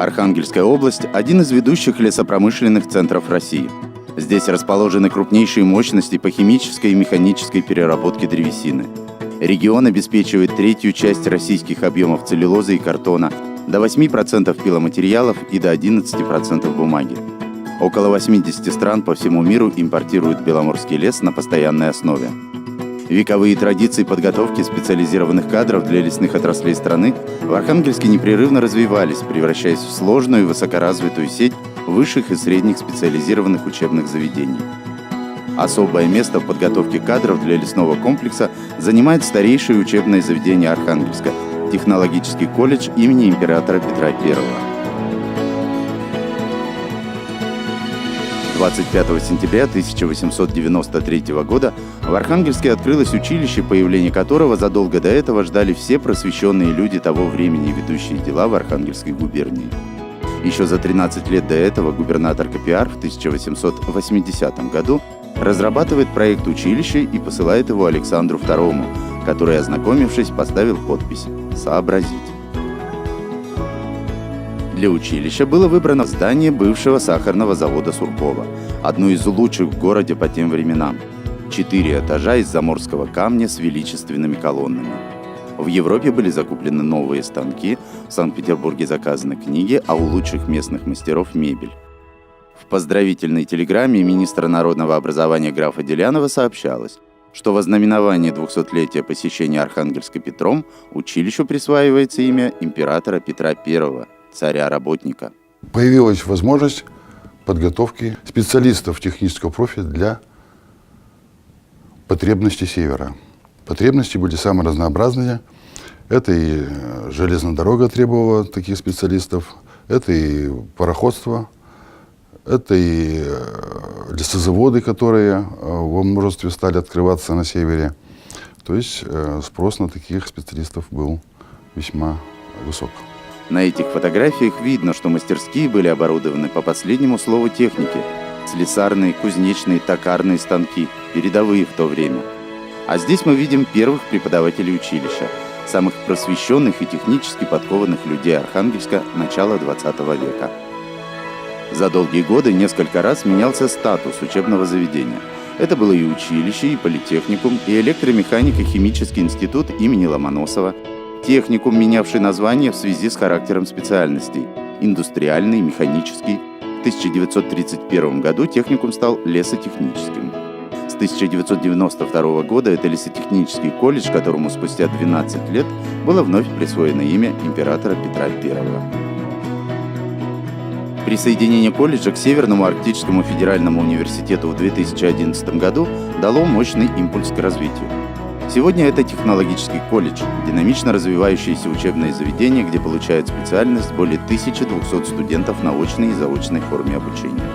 Архангельская область – один из ведущих лесопромышленных центров России. Здесь расположены крупнейшие мощности по химической и механической переработке древесины. Регион обеспечивает третью часть российских объемов целлюлозы и картона, до 8% пиломатериалов и до 11% бумаги. Около 80 стран по всему миру импортируют беломорский лес на постоянной основе. Вековые традиции подготовки специализированных кадров для лесных отраслей страны в Архангельске непрерывно развивались, превращаясь в сложную и высокоразвитую сеть высших и средних специализированных учебных заведений. Особое место в подготовке кадров для лесного комплекса занимает старейшее учебное заведение Архангельска – технологический колледж имени императора Петра I. 25 сентября 1893 года в Архангельске открылось училище, появление которого задолго до этого ждали все просвещенные люди того времени, ведущие дела в Архангельской губернии. Еще за 13 лет до этого губернатор Копиар в 1880 году разрабатывает проект училища и посылает его Александру II, который, ознакомившись, поставил подпись «Сообразить». Для училища было выбрано здание бывшего сахарного завода Суркова, одно из лучших в городе по тем временам. 4 этажа из заморского камня с величественными колоннами. В Европе были закуплены новые станки, в Санкт-Петербурге заказаны книги, а у лучших местных мастеров мебель. В поздравительной телеграмме министра народного образования графа Делянова сообщалось, что во знаменование 200-летия посещения Архангельска Петром училищу присваивается имя императора Петра I, царя-работника. Появилась возможность подготовки специалистов технического профиля для потребностей Севера. Потребности были самые разнообразные. Это и железная дорога требовала таких специалистов, это и пароходство, это и лесозаводы, которые во множестве стали открываться на севере. То есть спрос на таких специалистов был весьма высок. На этих фотографиях видно, что мастерские были оборудованы по последнему слову техники. Слесарные, кузнечные, токарные станки, передовые в то время. А здесь мы видим первых преподавателей училища, самых просвещенных и технически подкованных людей Архангельска начала XX века. За долгие годы несколько раз менялся статус учебного заведения. Это было и училище, и политехникум, и электромеханико-химический институт имени Ломоносова, техникум, менявший название в связи с характером специальностей – индустриальный, механический. В 1931 году техникум стал лесотехническим. С 1992 года это лесотехнический колледж, которому спустя 12 лет было вновь присвоено имя императора Петра I. Присоединение колледжа к Северному Арктическому федеральному университету в 2011 году дало мощный импульс к развитию. Сегодня это технологический колледж, динамично развивающееся учебное заведение, где получают специальность более 1200 студентов на очной и заочной форме обучения.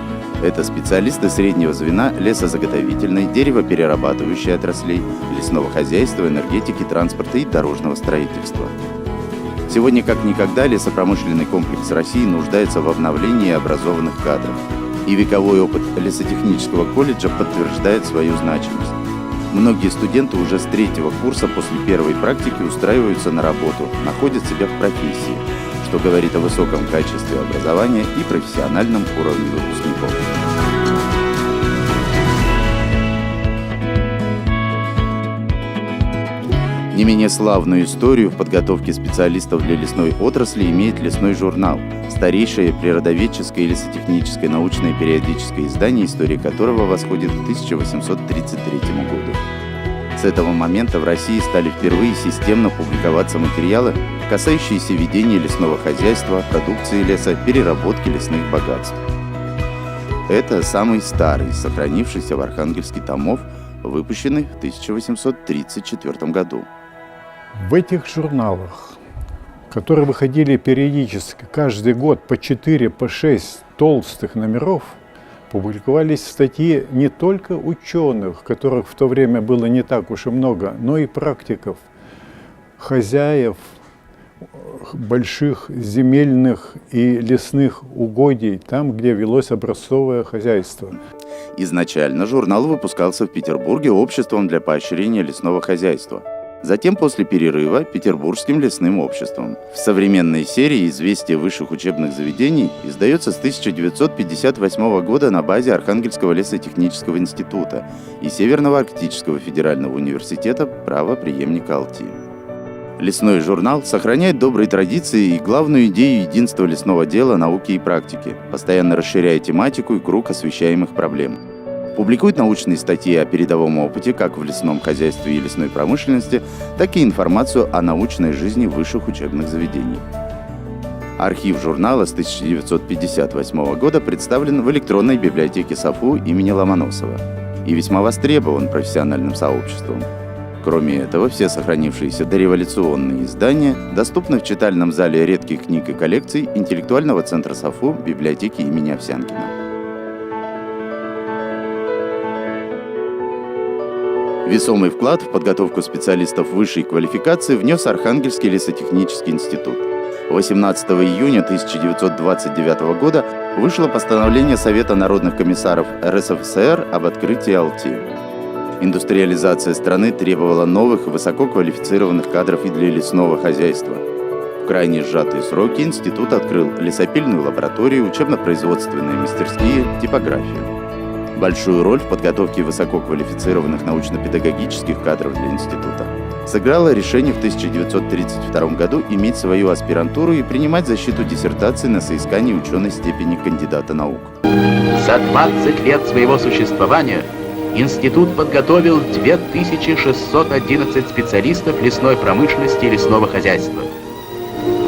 Это специалисты среднего звена лесозаготовительной, деревоперерабатывающей отраслей, лесного хозяйства, энергетики, транспорта и дорожного строительства. Сегодня как никогда лесопромышленный комплекс России нуждается в обновлении образованных кадров. И вековой опыт лесотехнического колледжа подтверждает свою значимость. Многие студенты уже с 3-го курса после первой практики устраиваются на работу, находят себя в профессии, что говорит о высоком качестве образования и профессиональном уровне выпускников. Не менее славную историю в подготовке специалистов для лесной отрасли имеет лесной журнал, старейшее природоведческое и лесотехническое научное периодическое издание, история которого восходит к 1833 году. С этого момента в России стали впервые системно публиковаться материалы, касающиеся ведения лесного хозяйства, продукции леса, переработки лесных богатств. Это самый старый сохранившийся в Архангельске томов, выпущенный в 1834 году. В этих журналах, которые выходили периодически каждый год по 4, по 6 толстых номеров, публиковались статьи не только ученых, которых в то время было не так уж и много, но и практиков, хозяев больших земельных и лесных угодий, там, где велось образцовое хозяйство. Изначально журнал выпускался в Петербурге Обществом для поощрения лесного хозяйства. Затем после перерыва Петербургским лесным обществом. В современной серии «Известия высших учебных заведений» издается с 1958 года на базе Архангельского лесотехнического института и Северного Арктического федерального университета правопреемника Алти. Лесной журнал сохраняет добрые традиции и главную идею единства лесного дела, науки и практики, постоянно расширяя тематику и круг освещаемых проблем. Публикует научные статьи о передовом опыте как в лесном хозяйстве и лесной промышленности, так и информацию о научной жизни высших учебных заведений. Архив журнала с 1958 года представлен в электронной библиотеке САФУ имени Ломоносова и весьма востребован профессиональным сообществом. Кроме этого, все сохранившиеся дореволюционные издания доступны в читальном зале редких книг и коллекций интеллектуального центра САФУ библиотеки имени Овсянкина. Весомый вклад в подготовку специалистов высшей квалификации внес Архангельский лесотехнический институт. 18 июня 1929 года вышло постановление Совета народных комиссаров РСФСР об открытии Алти. Индустриализация страны требовала новых высококвалифицированных кадров и для лесного хозяйства. В крайне сжатые сроки институт открыл лесопильную лабораторию, учебно-производственные мастерские, типографию. Большую роль в подготовке высококвалифицированных научно-педагогических кадров для института сыграло решение в 1932 году иметь свою аспирантуру и принимать защиту диссертации на соискание ученой степени кандидата наук. За 20 лет своего существования институт подготовил 2611 специалистов лесной промышленности и лесного хозяйства.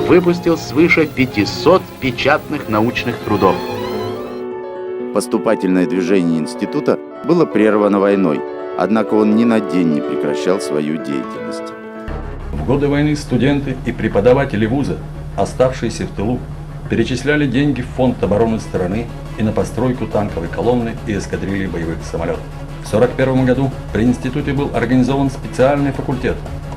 Выпустил свыше 500 печатных научных трудов. Поступательное движение института было прервано войной, однако он ни на день не прекращал свою деятельность. В годы войны студенты и преподаватели вуза, оставшиеся в тылу, перечисляли деньги в фонд обороны страны и на постройку танковой колонны и эскадрильи боевых самолетов. В 1941 году при институте был организован специальный факультет,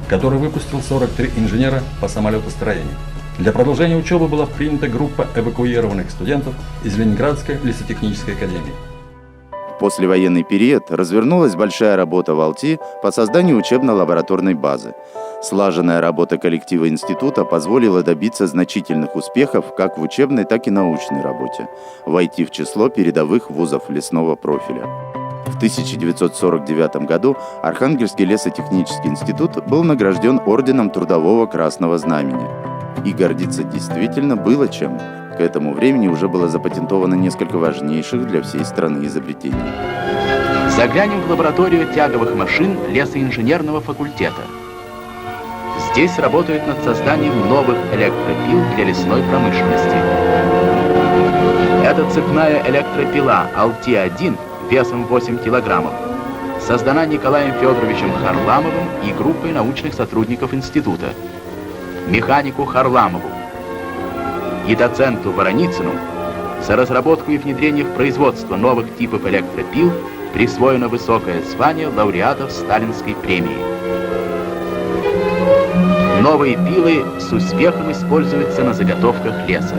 который выпустил 43 инженера по самолетостроению. Для продолжения учебы была принята группа эвакуированных студентов из Ленинградской лесотехнической академии. В послевоенный период развернулась большая работа в Алти по созданию учебно-лабораторной базы. Слаженная работа коллектива института позволила добиться значительных успехов как в учебной, так и научной работе, войти в число передовых вузов лесного профиля. В 1949 году Архангельский лесотехнический институт был награжден орденом Трудового Красного Знамени. И гордиться действительно было чем. К этому времени уже было запатентовано несколько важнейших для всей страны изобретений. Заглянем в лабораторию тяговых машин лесоинженерного факультета. Здесь работают над созданием новых электропил для лесной промышленности. Это цепная электропила Алти-1 весом 8 килограммов создана Николаем Федоровичем Харламовым и группой научных сотрудников института. Механику Харламову и доценту Вороницыну за разработку и внедрение в производство новых типов электропил присвоено высокое звание лауреатов Сталинской премии. Новые пилы с успехом используются на заготовках леса.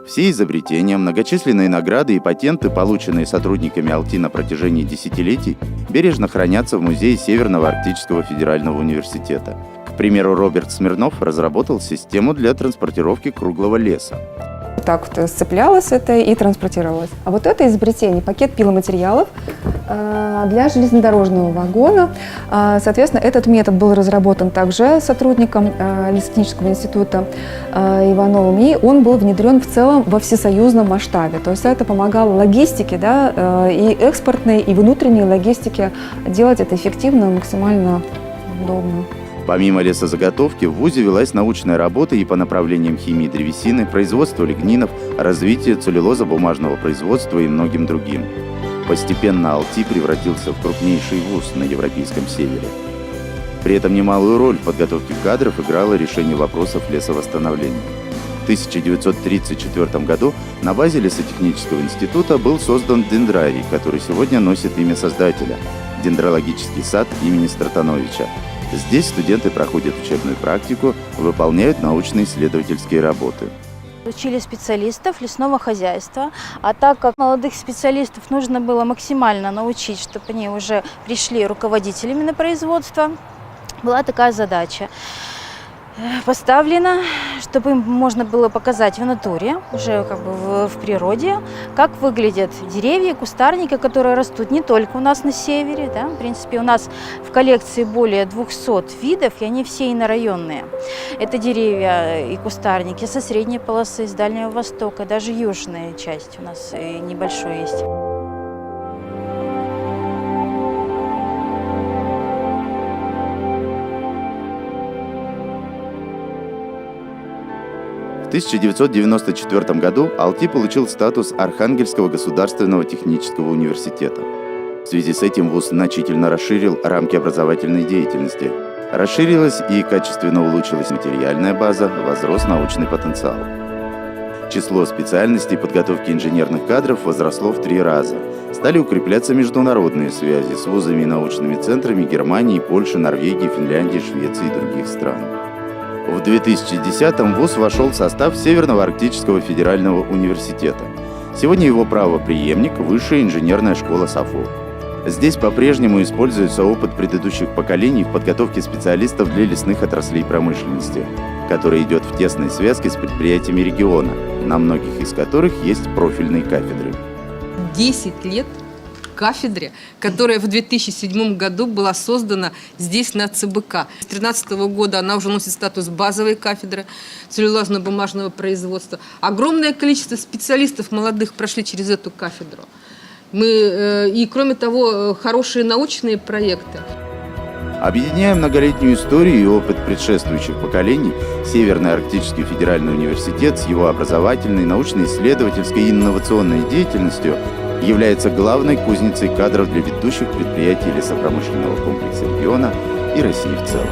Все изобретения, многочисленные награды и патенты, полученные сотрудниками Алти на протяжении десятилетий, бережно хранятся в музее Северного Арктического федерального университета. К примеру, Роберт Смирнов разработал систему для транспортировки круглого леса. Так вот сцеплялось это и транспортировалось. А вот это изобретение, пакет пиломатериалов для железнодорожного вагона. Соответственно, этот метод был разработан также сотрудником лесотехнического института Ивановым, и он был внедрен в целом во всесоюзном масштабе. То есть это помогало логистике, да, и экспортной, и внутренней логистике делать это эффективно, максимально удобно. Помимо лесозаготовки, в ВУЗе велась научная работа и по направлениям химии древесины, производства лигнинов, развития целлюлозо-бумажного производства и многим другим. Постепенно Алти превратился в крупнейший вуз на Европейском севере. При этом немалую роль в подготовке кадров играло решение вопросов лесовосстановления. В 1934 году на базе лесотехнического института был создан дендрарий, который сегодня носит имя создателя – дендрологический сад имени Стратановича. Здесь студенты проходят учебную практику, выполняют научно-исследовательские работы. Учили специалистов лесного хозяйства, а так как молодых специалистов нужно было максимально научить, чтобы они уже пришли руководителями на производство, была такая задача поставлена, чтобы им можно было показать в натуре, уже как бы в природе, как выглядят деревья, кустарники, которые растут не только у нас на севере, да, в принципе, у нас в коллекции более 200 видов, и они все инорайонные. Это деревья и кустарники со средней полосы, с Дальнего Востока, даже южная часть у нас небольшой есть. В 1994 году Алти получил статус Архангельского государственного технического университета. В связи с этим вуз значительно расширил рамки образовательной деятельности. Расширилась и качественно улучшилась материальная база, возрос научный потенциал. Число специальностей подготовки инженерных кадров возросло в 3 раза. Стали укрепляться международные связи с вузами и научными центрами Германии, Польши, Норвегии, Финляндии, Швеции и других стран. В 2010-м вуз вошел в состав Северного Арктического федерального университета. Сегодня его правопреемник – Высшая инженерная школа САФО. Здесь по-прежнему используется опыт предыдущих поколений в подготовке специалистов для лесных отраслей промышленности, который идет в тесной связке с предприятиями региона, на многих из которых есть профильные кафедры. 10 лет кафедре, которая в 2007 году была создана здесь, на ЦБК. С 2013 года она уже носит статус базовой кафедры целлюлозно-бумажного производства. Огромное количество специалистов молодых прошли через эту кафедру. И, кроме того, хорошие научные проекты. Объединяя многолетнюю историю и опыт предшествующих поколений, Северный Арктический федеральный университет с его образовательной, научно-исследовательской и инновационной деятельностью является главной кузницей кадров для ведущих предприятий лесопромышленного комплекса региона и России в целом.